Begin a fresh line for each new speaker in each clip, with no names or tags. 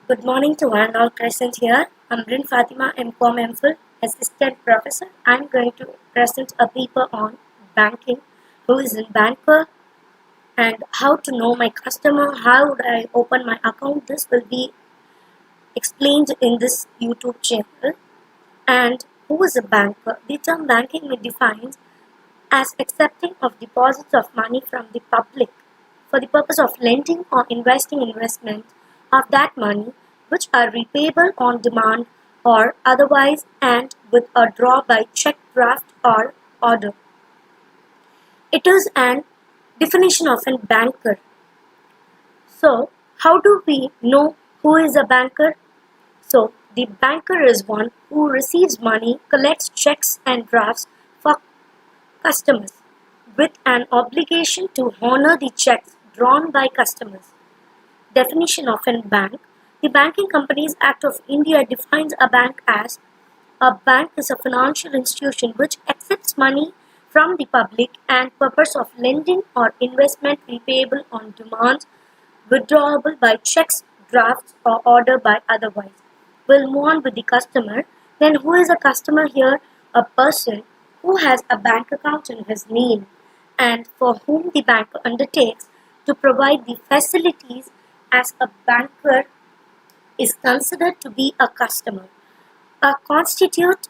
Good morning to one and all present here. I'm Rin Fatima M.Com MPhil, Assistant Professor. I'm going to present a paper on banking, who is in banker, and how to know my customer, how would I open my account. This will be explained in this YouTube channel. And who is a banker? The term banking may defines as accepting of deposits of money from the public for the purpose of lending or investing investment of that money which are repayable on demand or otherwise and with a draw by check, draft or order. It is an definition of a banker. So how do we know who is a banker? So the banker is one who receives money, collects checks and drafts for customers with an obligation to honor the checks drawn by customers. Definition of a bank. The Banking Companies Act of India defines a bank as a bank is a financial institution which accepts money from the public and purpose of lending or investment repayable on demand, withdrawable by checks, drafts or order by otherwise. We'll move on with the customer. Then who is a customer here? A person who has a bank account in his name and for whom the bank undertakes to provide the facilities as a banker is considered to be a customer. To constitute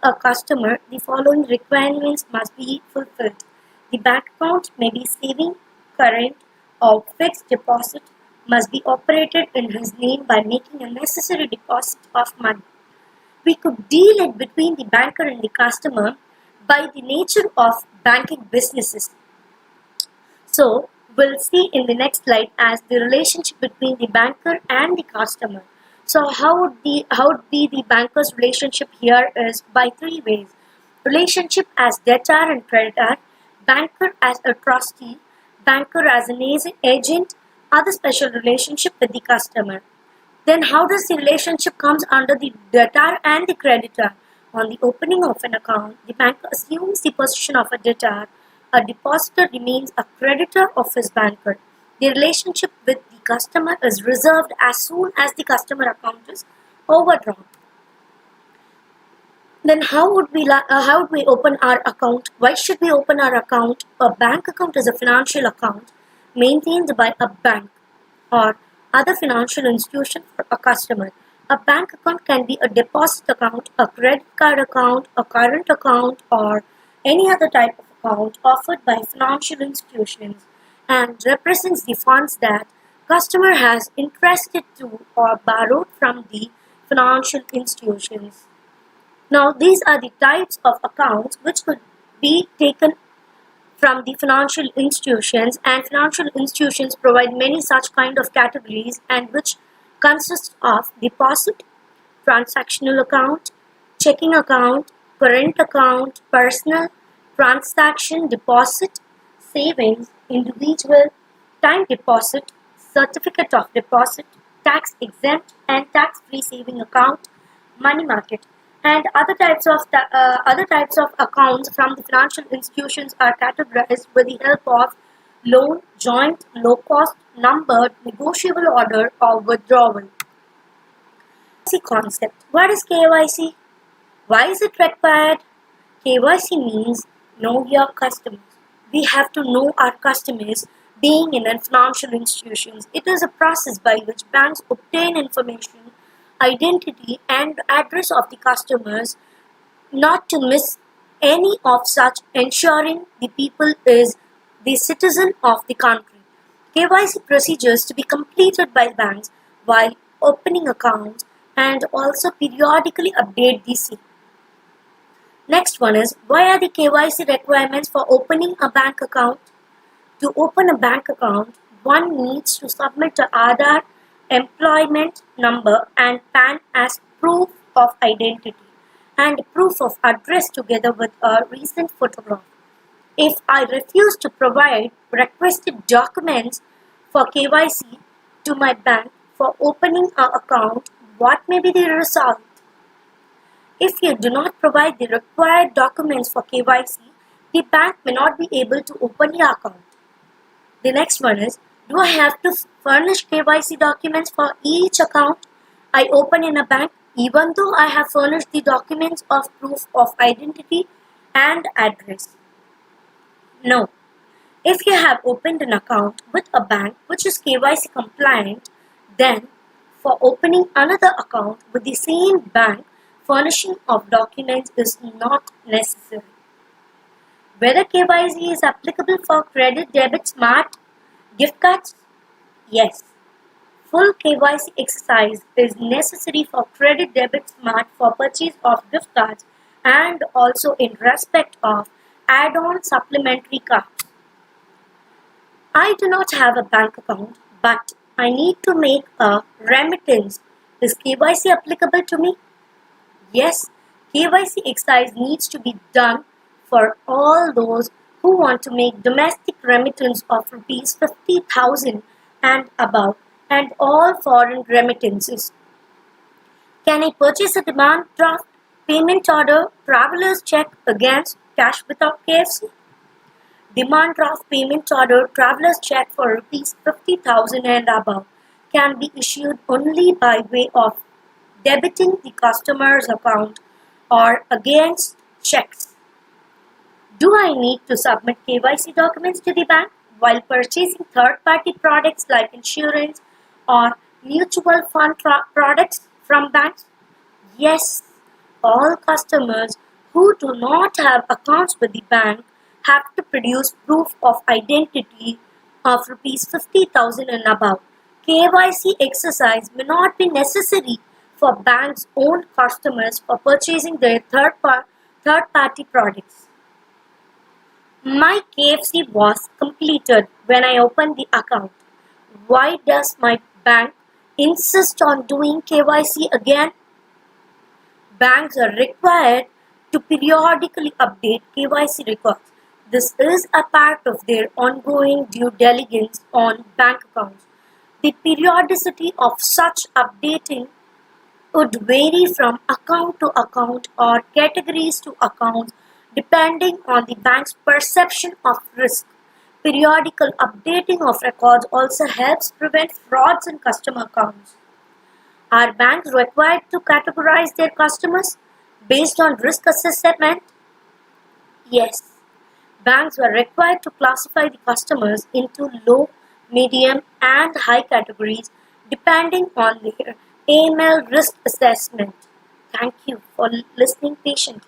a customer, the following requirements must be fulfilled. The bank account may be saving, current, or fixed deposit, must be operated in his name by making a necessary deposit of money. We could deal it between the banker and the customer by the nature of banking businesses. So, we'll see in the next slide as the relationship between the banker and the customer. So, how would be the banker's relationship here is by three ways: relationship as debtor and creditor, banker as a trustee, banker as an agent, other special relationship with the customer. Then how does the relationship comes under the debtor and the creditor? On the opening of an account, the banker assumes the position of a debtor. A depositor remains a creditor of his banker. The relationship with the customer is reserved as soon as the customer account is overdrawn. Then how would we open our account? Why should we open our account? A bank account is a financial account maintained by a bank or other financial institution for a customer. A bank account can be a deposit account, a credit card account, a current account, or any other type of account offered by financial institutions and represents the funds that customer has entrusted to or borrowed from the financial institutions. Now, these are the types of accounts which could be taken from the financial institutions, and financial institutions provide many such kind of categories and which consist of deposit, transactional account, checking account, current account, personal, transaction, deposit, savings, individual, time deposit, certificate of deposit, tax exempt and tax free saving account, money market, and other types of accounts from the financial institutions are categorized with the help of loan, joint, low cost, numbered, negotiable order, or withdrawal. KYC concept. What is KYC? Why is it required? KYC means know your customers. We have to know our customers being in financial institutions. It is a process by which banks obtain information, identity and address of the customers not to miss any of such, ensuring the people is the citizen of the country. KYC procedures to be completed by banks while opening accounts and also periodically update the same. Next one is, why are the KYC requirements for opening a bank account? To open a bank account, one needs to submit an Aadhaar, employment number and PAN as proof of identity and proof of address together with a recent photograph. If I refuse to provide requested documents for KYC to my bank for opening an account, what may be the result? If you do not provide the required documents for KYC, the bank may not be able to open your account. The next one is, Do I have to furnish KYC documents for each account I open in a bank, even though I have furnished the documents of proof of identity and address? No. If you have opened an account with a bank which is KYC compliant, then for opening another account with the same bank, furnishing of documents is not necessary. Whether KYC is applicable for credit, debit, smart, gift cards? Yes. Full KYC exercise is necessary for credit, debit, smart for purchase of gift cards and also in respect of add-on supplementary cards. I do not have a bank account, but I need to make a remittance. Is KYC applicable to me? Yes, KYC exercise needs to be done for all those who want to make domestic remittance of rupees 50,000 and above and all foreign remittances. Can I purchase a demand draft, payment order, traveler's check against cash without KFC? Demand draft, payment order, traveler's check for rupees 50,000 and above can be issued only by way of debiting the customer's account or against checks. Do I need to submit KYC documents to the bank while purchasing third-party products like insurance or mutual fund products from banks? Yes, all customers who do not have accounts with the bank have to produce proof of identity of rupees 50,000 and above. KYC exercise may not be necessary for banks' own customers for purchasing their third-party products. My KFC was completed when I opened the account. Why does my bank insist on doing KYC again? Banks are required to periodically update KYC records. This is a part of their ongoing due diligence on bank accounts. The periodicity of such updating would vary from account to account or categories to accounts depending on the bank's perception of risk. Periodical updating of records also helps prevent frauds in customer accounts. Are banks required to categorize their customers based on risk assessment? Yes. Banks were required to classify the customers into low, medium, and high categories depending on their AML risk assessment. Thank you for listening patiently.